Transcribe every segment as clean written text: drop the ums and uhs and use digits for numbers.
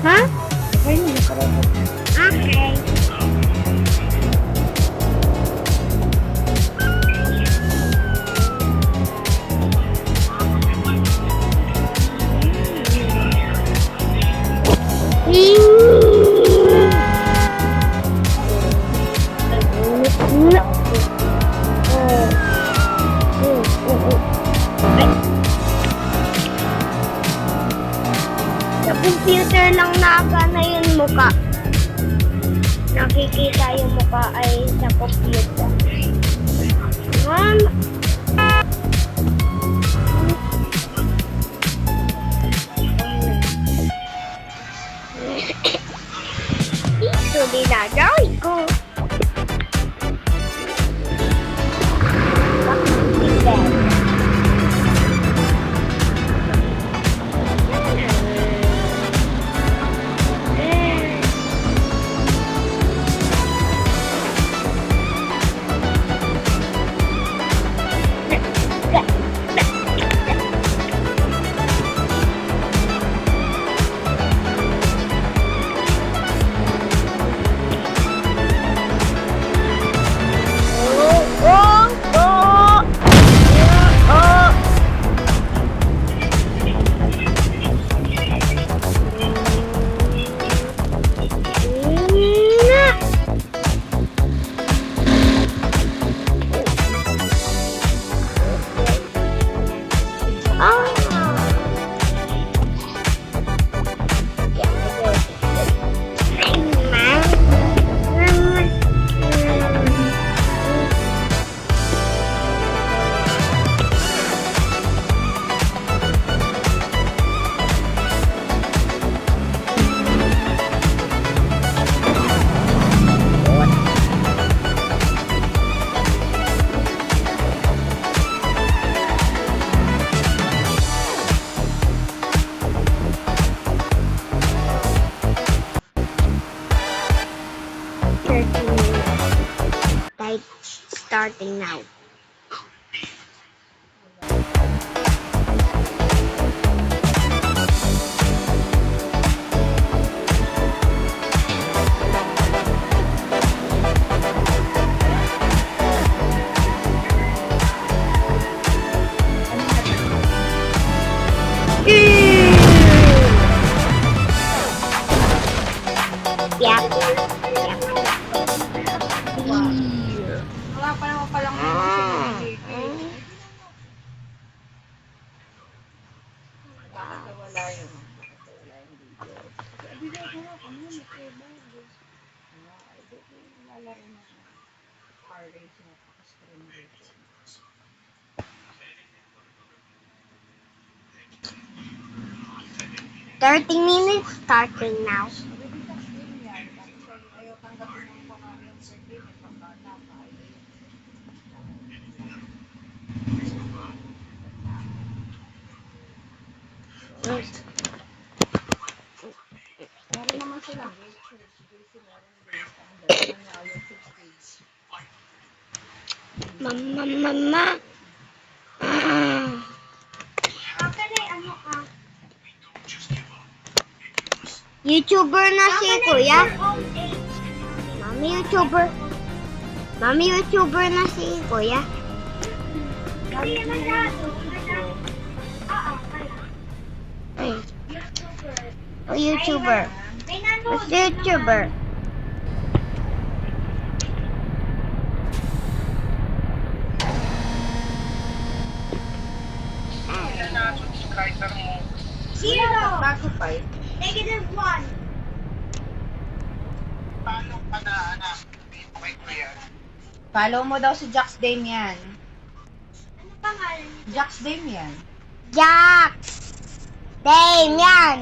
Ha? Okay na, nakarobot. Okay. Sa computer lang nakagana yung mukha. Nakikita yung mukha ay sa computer. Mama. Ito dinagawin ko. Starting now. Yep. Wala pa naman palang wala yun. Lalaro na siya. Car racing at stream racing. $30 starting now. Ayaw tanggapin ng mga yung birthday may pagkata pa. Meron naman silang Mama. YouTuber na si Kuya. Mami YouTuber na si Kuya. Ay. O YouTuber. Mas YouTuber. subscriber mo. Zero. Bakit pa eh? -1. Paano ka na, anak? Follow mo daw si Jax Damian. Ano pangalan? Jax Damian. Jax. Damian.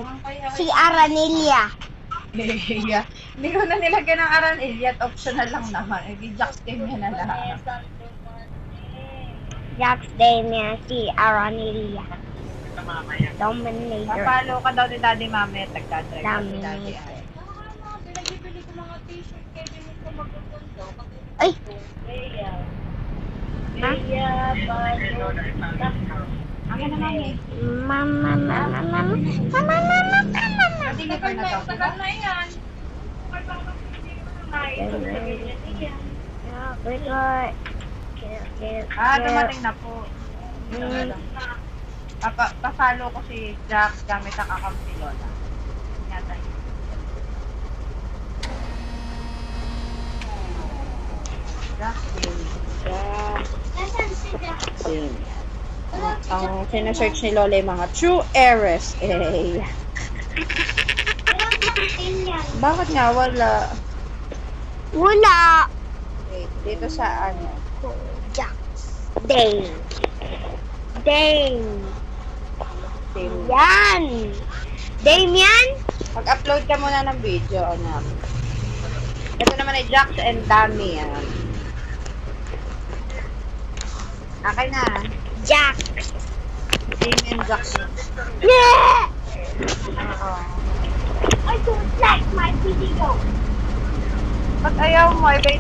Si Aranilia. Yeah. Hindi ko na nilagyan ng Aranil at optional lang naman. Eh, di Jax Damian na lang. Jax Damian. Si Aranilia. Dominator. Papalo ka daw ni Daddy Mami at tagdadrive ka ni Daddy Dominator. Ay. Pinagbibili ko mga t-shirt kaya din ko magpupunto. Ay. Ha? Akin na Mami. Mama. Hindi na Okay na to. Tagal na yan. Yeah, wait, wait. Dumating na po. Papalo ko si Jack gamit ang account ni Lola. Yata yun. Jack, Jane. Ang sinesearch ni Lola yung mga true heiress. Bakit nga wala? Wala. Wait, dito sa ano? Jack. Dane. Dane. Yan. Damian? Mag-upload ka muna ng video, anak. Ito naman ay Jax and Dami, yan. Akin na. Jack. Damian Jackson. Yeah! Oo. I don't like my video. Pag ayaw mo, iba